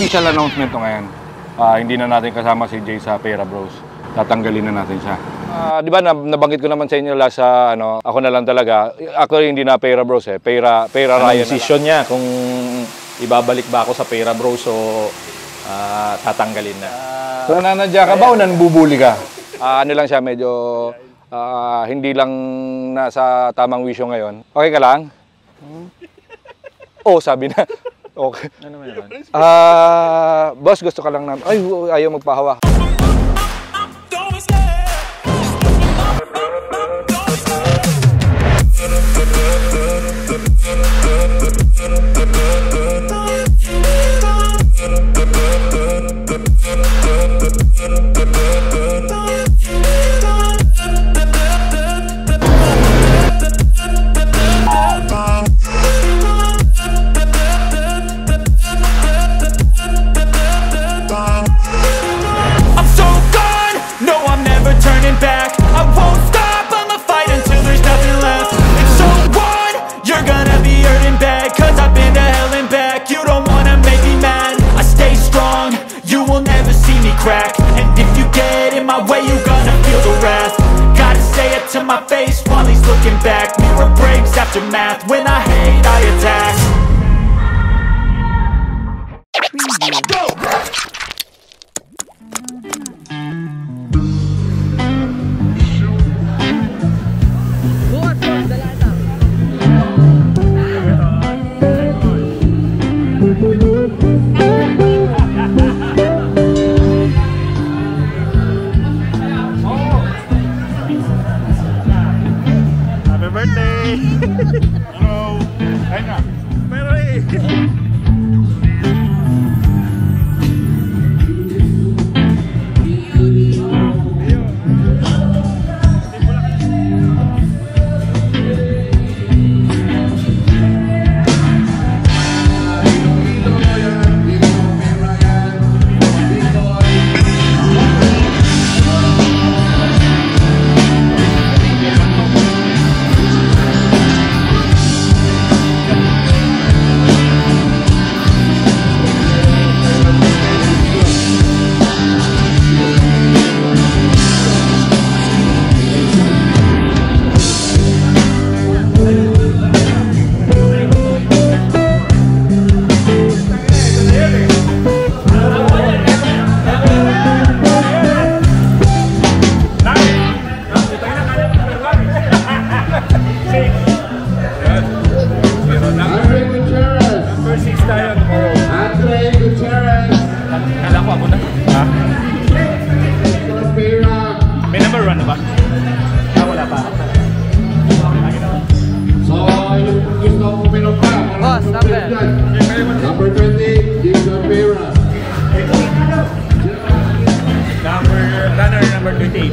official announcement to ngayon. Hindi na natin kasama si Jay sa Pera Bros. Tatanggalin na natin siya. Di ba nabanggit ko naman sa inyo last sa ako na lang talaga. Actually hindi na Pera Bros Pera Ryan. Decision niya kung ibabalik ba ako sa Pera Bros o tatanggalin na. So nanadya ka ba o nanbubuli ka? Ano lang siya, medyo hindi lang nasa tamang wisyo ngayon. Okay ka lang? Oh, sabi na. Okay. Ano naman yun? Boss, gusto ka lang na... Ay, ayaw magpahawak. Crack. And if you get in my way, you gonna feel the wrath. Gotta say it to my face while he's looking back. Mirror breaks after math. When I hate, I attack. Go! Number 20, Jason Pera. Number 28.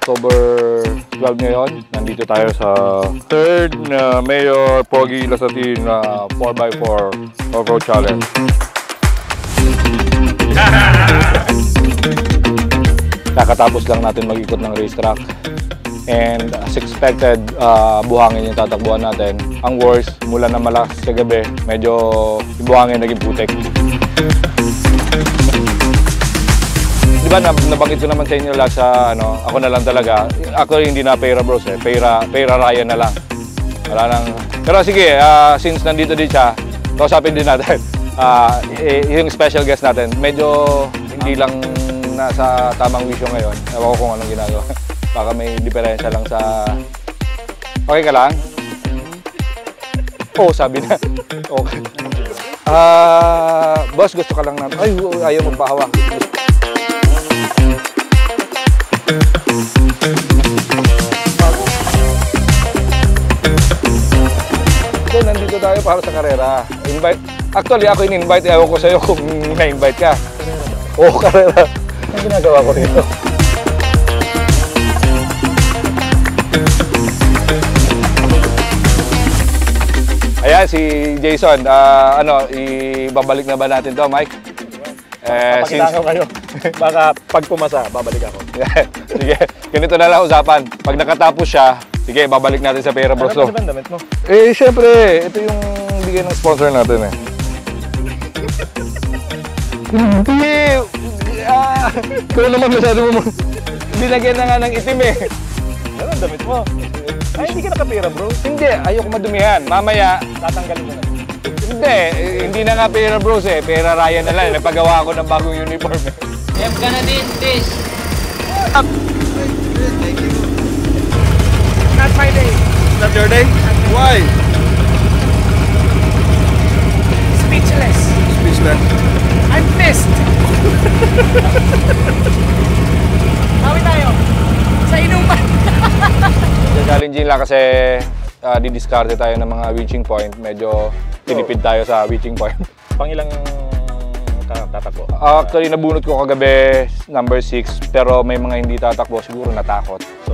October 12 ngayon, nandito tayo sa 3rd na Mayor Pogi Lasatin 4x4 Off-Road Challenge. kakatapos lang natin mag-ikot ng racetrack. And as expected, buhangin yung tatakbuhan natin. Ang worst, mula na malakas sa gabi, medyo yung buhangin naging putik. Di ba, nabanggit ko naman sa inyo lahat sa ako na lang talaga. Actually, hindi na Peira Bros Peira Ryan na lang. Wala nang... Pero sige, since nandito din siya, kausapin din natin. Yung special guest natin, medyo hindi lang nasa tamang wisyo ngayon. Ewan ko kung anong ginagawa. Baka may diferensya lang sa... Okay ka lang? Oo, sabi na. Okay. Boss, gusto ka lang namin. Ay, ayaw magpahawak. So, nandito tayo para sa karera. Actually, ako in-invite. Ewan ko sa'yo kung na-invite ka. Oo, karera. Ang ginagawa ko rito. Ayan, si Jason. Ibabalik na ba natin to, Mike? Pakilakaw kayo. Baka pag pumasa, babalik ako. Sige, ganito na lang usapan. Pag nakatapos siya, sige, babalik natin sa Peira Bros. Ano ba damit mo? Siyempre, ito yung bigay ng sponsor natin Hindi. Ikaw naman masyado mo. Binagyan na nga ng itim Ano ang damit mo? Ay, hindi ka naka-Peira Bros. Hindi, ayoko madumihan. Mamaya, Tatanggalin mo na. hindi na nga Peira Bros Peira Ryan na lang. Napagawa ako ng bagong uniform F ka na din, please. Not my day. Not your day? Why? Speechless. Speechless. I'm pissed. Bawi tayo. Sa inuman. Challenging lang kasi didiscarte tayo ng mga reaching point. Medyo tinipid tayo sa reaching point. Pang ilang tatakbo? Actually, nabunot ko kagabi number 6. Pero may mga hindi tatakbo. Siguro natakot. So,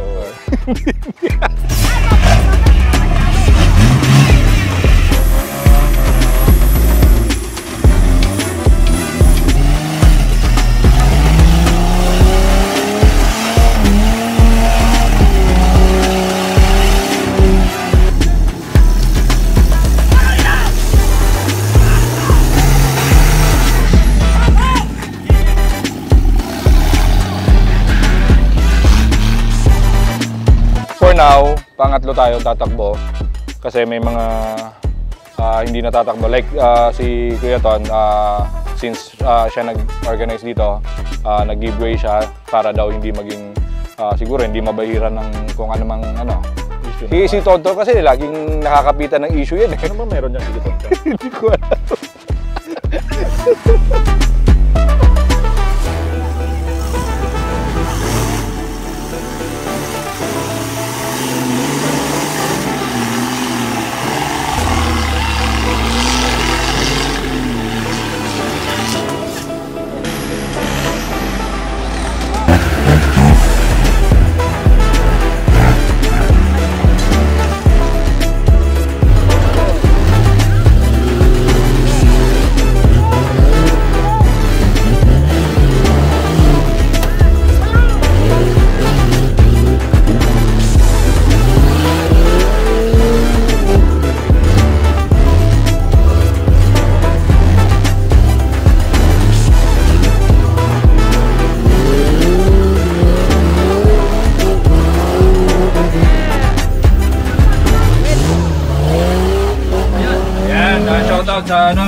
now, pangatlo tayo tatakbo kasi may mga hindi natatakbo. Like si Kuya Ton, since siya nag-organize dito, nag-giveaway siya para daw hindi maging, siguro hindi mabahiran ng kung ano mang Si Tonto kasi laging nakakapitan ng issue yan Ano ba meron niya si Tonto? Hindi ko alam.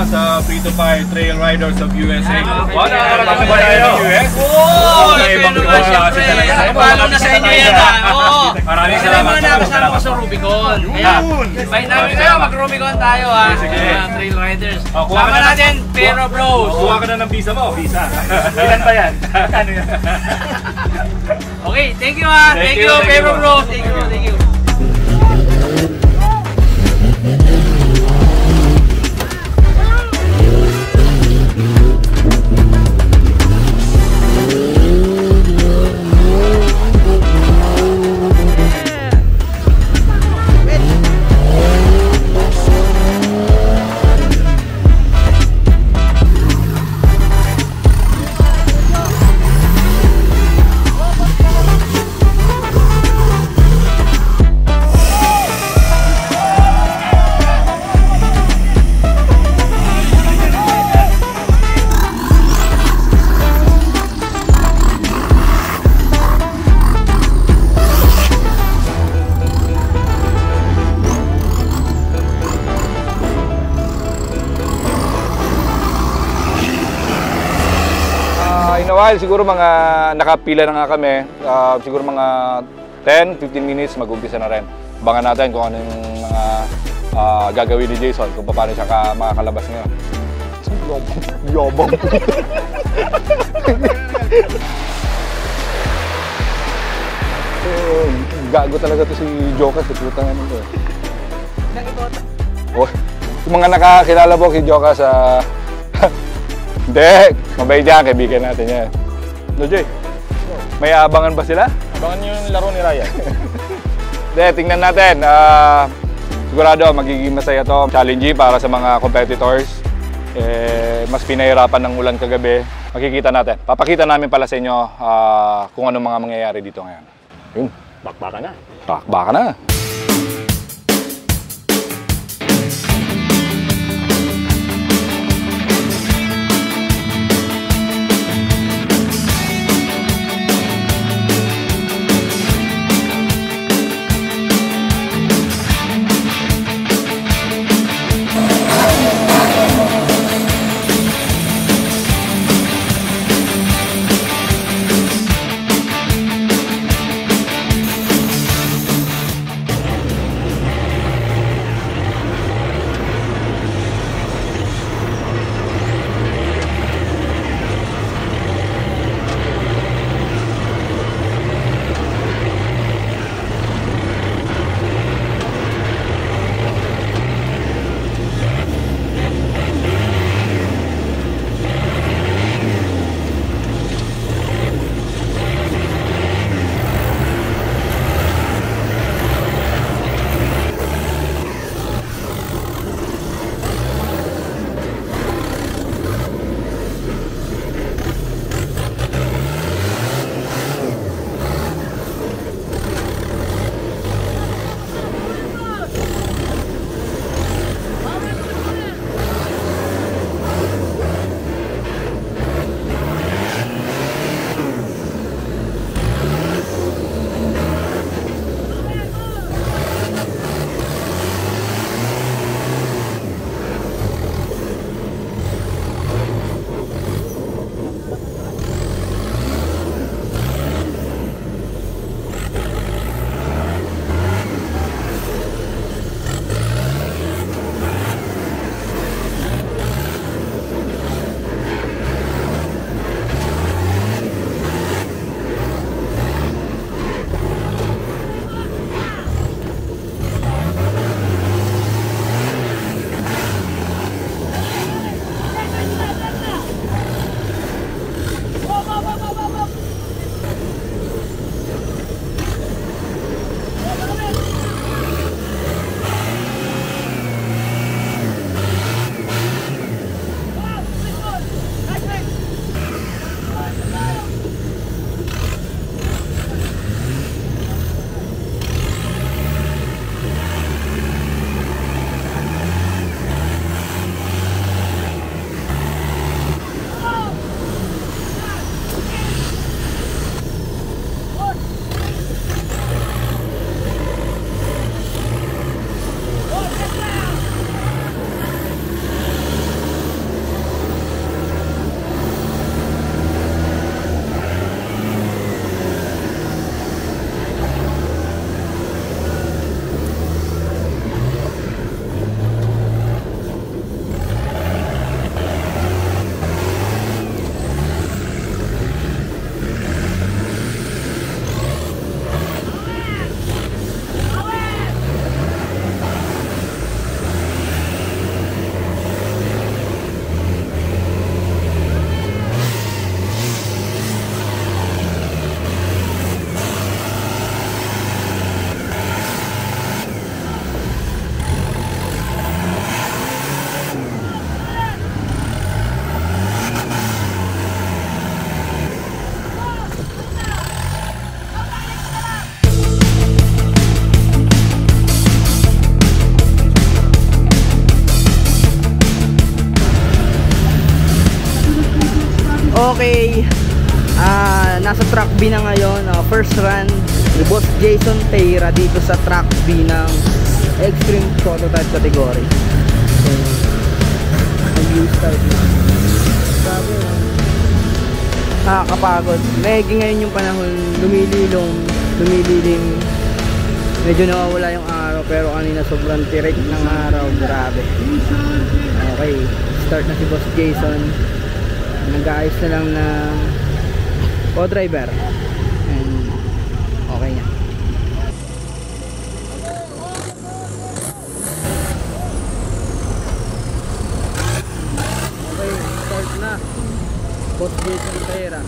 Sa Free to Fire Trail Riders of USA. Paano na sa inyo yan Oo. Maraming Kasi naman nakasama ko sa Rubicon. Kaya, invite namin kayo, mag-Rubicon tayo Trail Riders. Sama natin, Peira Bros. Kuha ka na ng visa mo. Visa. Ilan pa yan? Ano yan? Okay, thank you Thank you, Peira Bros. Thank you. While siguro mga nakapila na nga kami, siguro mga 10-15 minutes mag-umpisa na rin. Abangan natin kung ano yung mga gagawin ni Jason, kung paano siya makakalabas ngayon. Yobong. Gago talaga to si Jokas, putang ano to. Oh, yung mga nakakilala po si Jokas sa hindi, mabait yan, kaibigan natin yan. No, Jay? May abangan ba sila? Abangan nyo yung laro ni Ryan. Hindi, tingnan natin. Sigurado, magiging masaya to. Challenging para sa mga competitors. Mas pinahirapan ng ulan kagabi. Makikita natin. Papakita namin pala sa inyo kung ano mga mangyayari dito ngayon. Yun. Bakbaka na. Bakbaka na. Okay, nasa track B na ngayon, first run ni Boss Jason Teira dito sa track B ng Extreme Prototype category. So, ang new start na. Grabe. nakakapagod. Medyo ngayon yung panahon, lumililim. Medyo nawawala yung araw, pero kanina sobrang tirik ng araw, grabe. Okay, start na si Boss Jason. Nag-aayos na lang ng co-driver. And okay na. Okay, start na. Boss Jason Pera.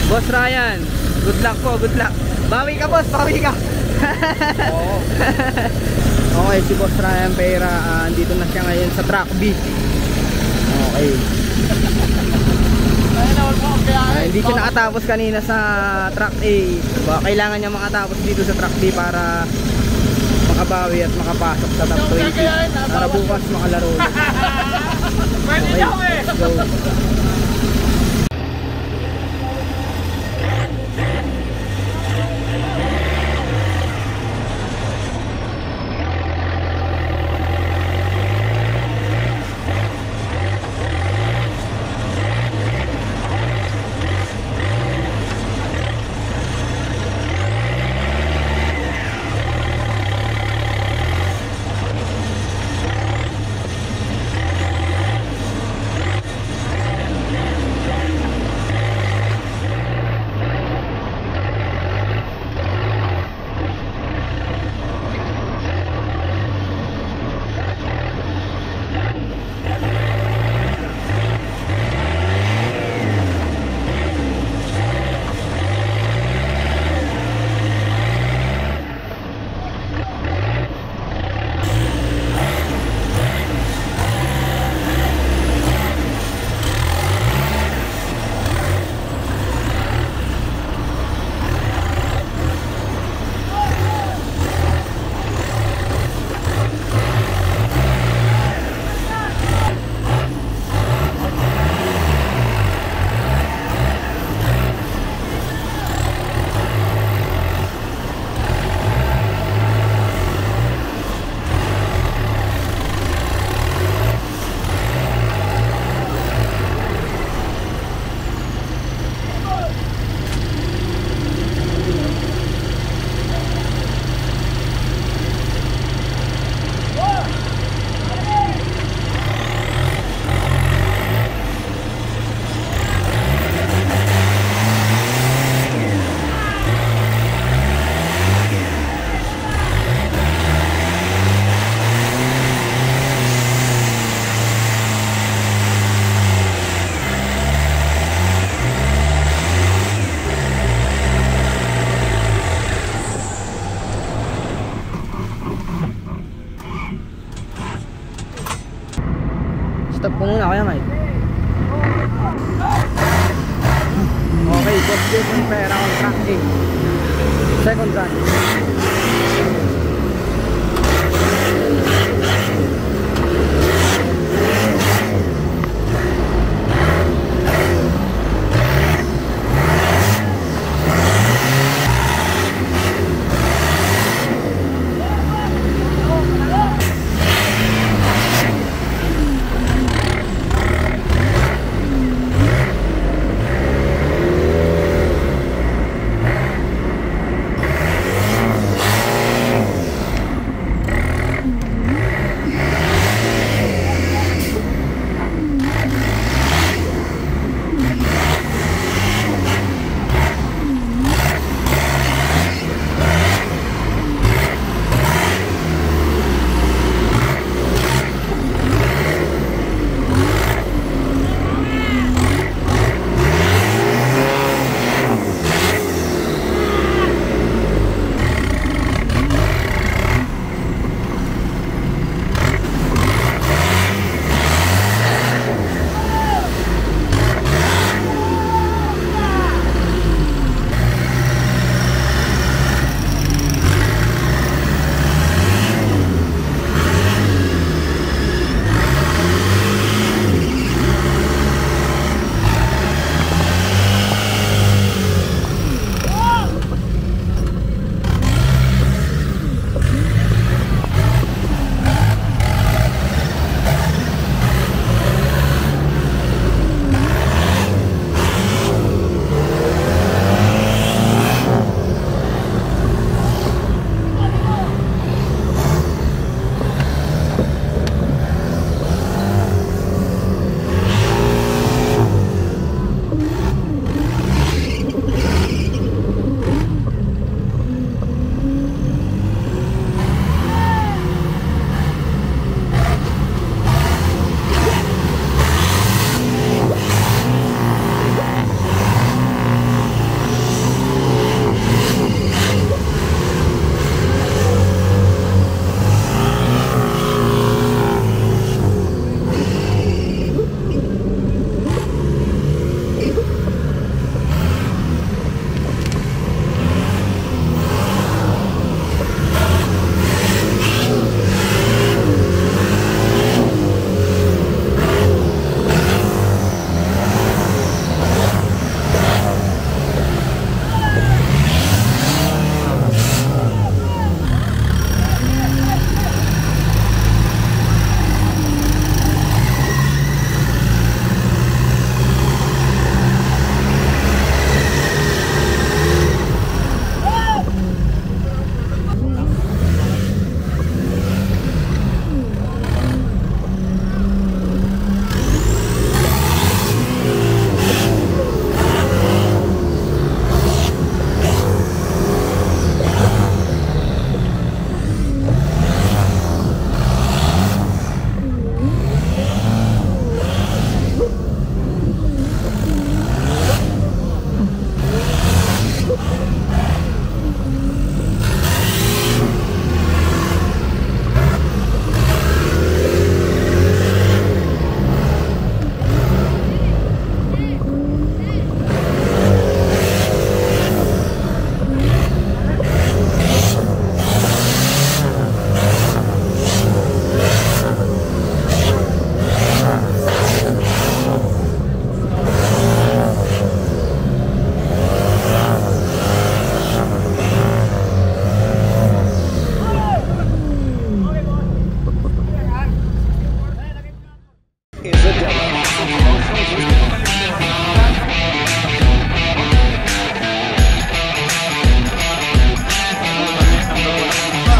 Boss Ryan, good luck po, good luck. Bawi ka boss, bawi ka. Okay, si Boss Ryan Peira, andito na siya ngayon sa track B. Okay. Hindi siya nakatapos kanina sa track A. Kailangan niya makatapos dito sa track B para makabawi at makapasok sa top 20 para bukas makalaro ulit. Okay, let's go.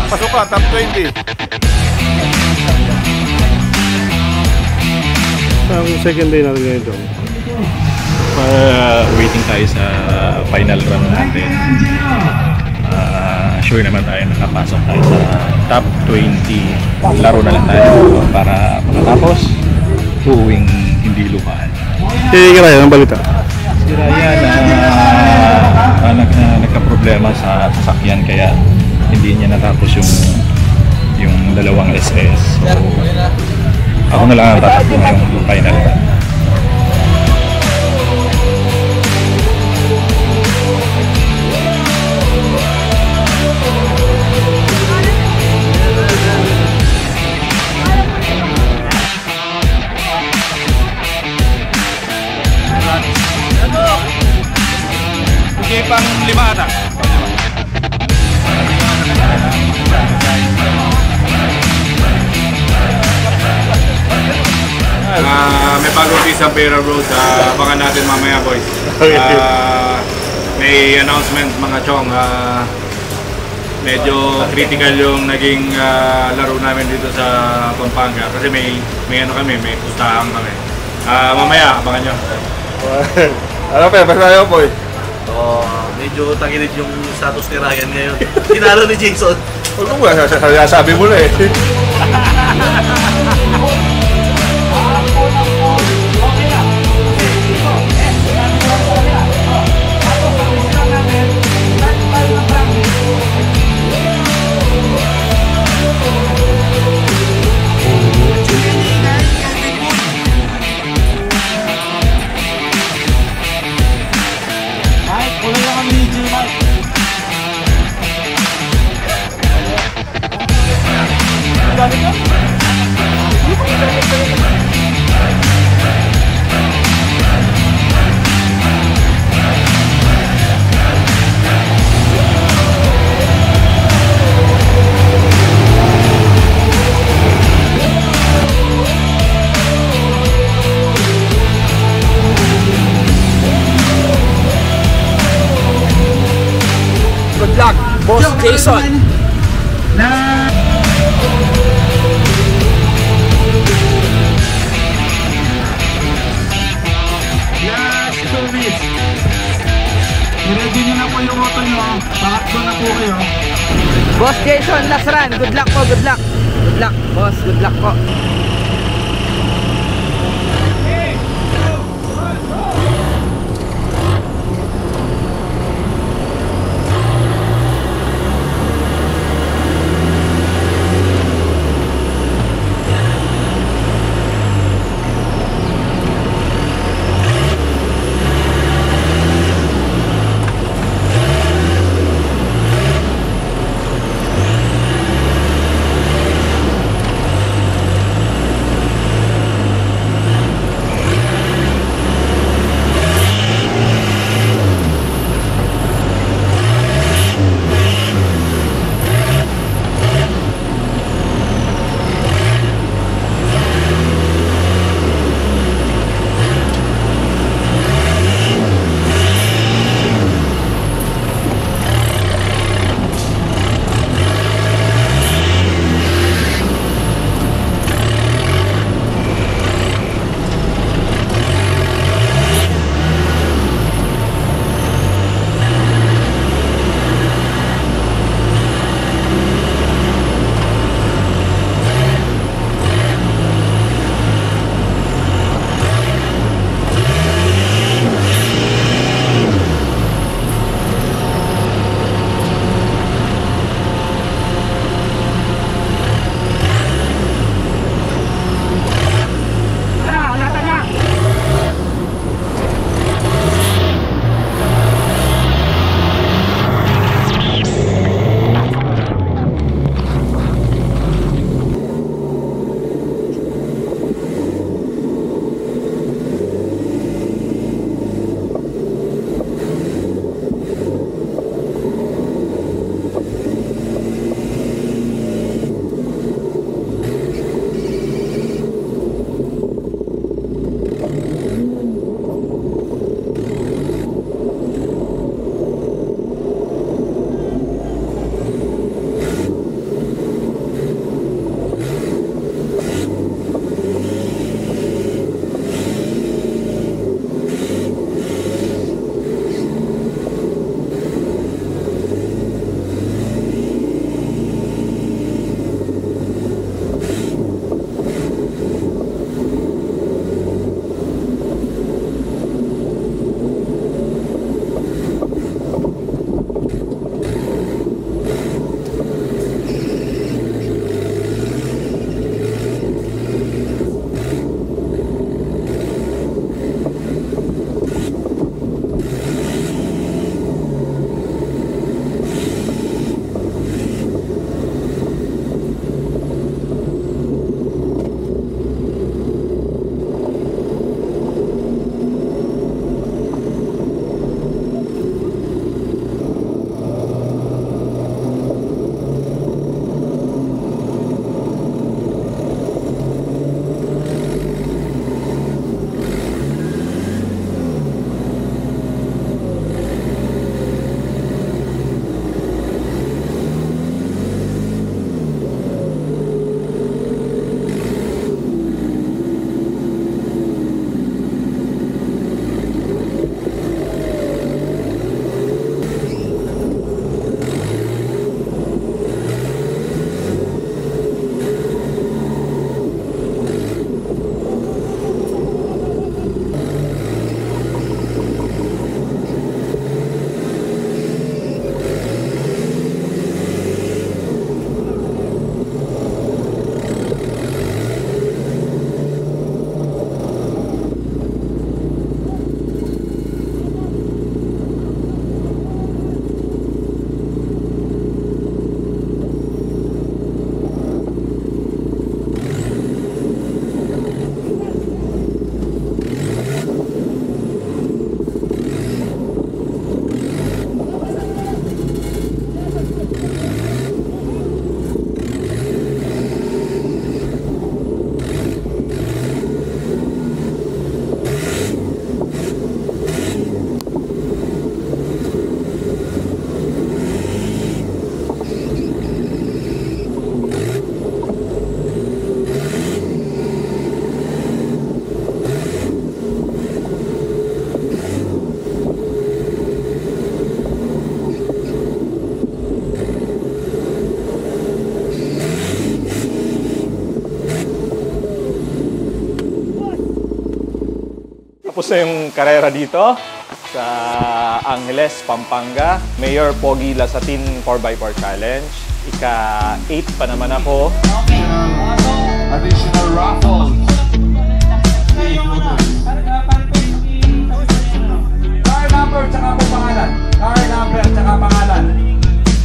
Pasok ka, top 20. Ang second day natin ngayon doon. Waiting tayo sa final run natin. Sure naman tayo nakapasok tayo sa top 20. Laro na lang tayo para makatapos. Uuwing hindi lumaan. Si Ryan, ang balita? Si Ryan nagka-problema sa sasakyan kaya hindi niya natapos yung dalawang SS. So, ako na lang ang tatakbo ngayong final run. Okay, pang 5 ata. May bagong piece ng Pera Bros. Abangan natin mamaya, boys. May announcement mga chong. Medyo critical yung naging laro namin dito sa Pampanga kasi may ano kami, may pustahan kami. Mamaya, abangan nyo. Ano pa, basta tayo, boy. Medyo tagilid yung status ni Ryan ngayon. Tinalo ni Jason. Huwag mo ba, sabi mo na eh. Good luck, Boss Jason. Last 2 minutes. I-ready nyo na po yung auto nyo. Pakakbo na po kayo. Boss Jason, last run. Good luck po, good luck. Good luck, boss. Good luck po. Tapos na yung karera dito sa Angeles, Pampanga. Mayor Pogi Lasatin 4x4 Challenge. Ika-8 pa naman ako. Additional raffles. Car number tsaka po pangalan. Car number tsaka pangalan.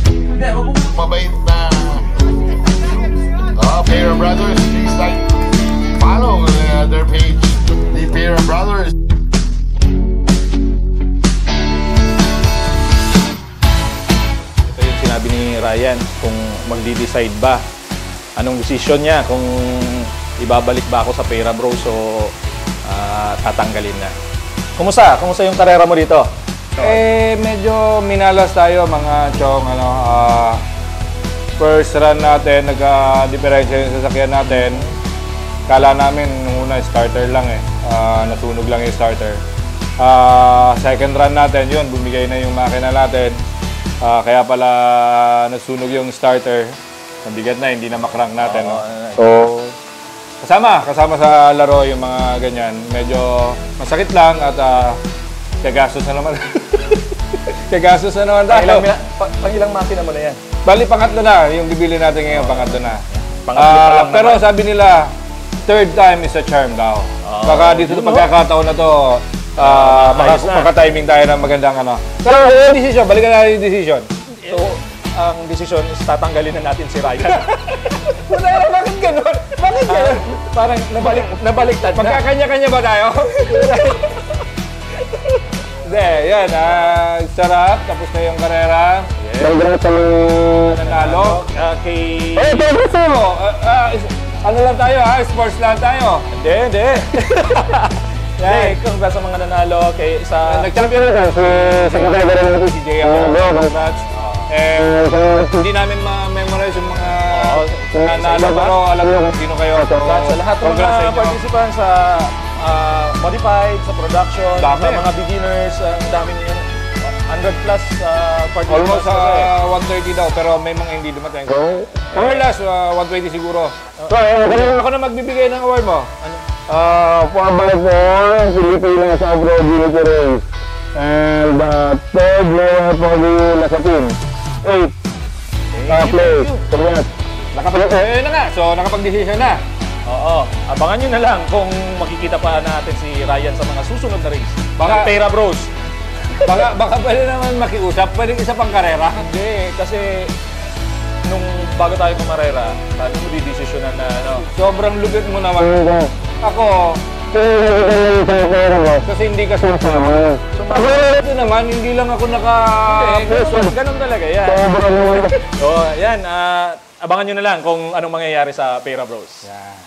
Hindi, huwag mo. Mabait na Pera Brothers. Please like, follow their page, the Pera Brothers. Ito yung sinabi ni Ryan kung magdi-decide ba. Anong decision niya kung ibabalik ba ako sa Pera Bros o tatanggalin na. Kumusta? Kumusta yung karera mo dito? Medyo minalas tayo mga chong, first run natin, nagka-diferensya yung sasakyan natin. Kala namin nung una starter lang nasunog lang yung starter. Second run natin, yun, bumigay na yung makina natin. Kaya pala nasunog yung starter. Mabigat na, hindi na makrank natin. So, kasama sa laro yung mga ganyan. Medyo masakit lang at kagastos na naman. Kagastos na naman tayo. Pang-ilang makina mo na yan? Bali, pangatlo na. Yung bibili natin ngayon, pangatlo na. Pangatlo pa lang pero naman. sabi nila, third time is a charm daw. Baka dito sa pagkakataon na to, maka-timing tayo ng magandang ano. Pero yung decision, balikan natin yung decision. So, ang desisyon is tatanggalin na natin si Ryan. Wala na, bakit ganun? Bakit ganun? Parang nabaliktad na. Magkakanya-kanya ba tayo? Hindi, yan. Sarap, tapos na yung karera. Congrats sa mga Nanalo. Kay... Ano lang tayo sports lang tayo. Hindi. Hindi, congrats sa mga nanalo. Kay isa... Nag-champion na sa driver natin si Jay. Congrats. Hindi namin ma-memorize yung mga nanalo, pero alam mo kung sino kayo. Congrats sa lahat ng mga participants sa modified, sa production, sa mga beginners, ang dami niyo. 100 plus participants. Almost 130 daw, pero may mga hindi dumating. More or less, 120 siguro. Ako na magbibigay ng award mo. 4x4 Pilipinas Abroad Unity Race. And third Mayor Pogi Lasatin. 8. Place. Congrats. Na nga, so nakapag-decision na. Oo. Abangan nyo na lang kung makikita pa natin si Ryan sa mga susunod na race. Baka Pera Bros. Baka pwede naman makiusap, pwede isa pang karera. Hindi, kasi nung bago tayo kumarera, tayo mo didesisyonan na ano. Sobrang lupit mo naman. Ako, kasi hindi ka sumama. Ito naman, hindi lang ako Ganun talaga yan. So, yan. Abangan nyo na lang kung anong mangyayari sa Pera Bros. Yeah.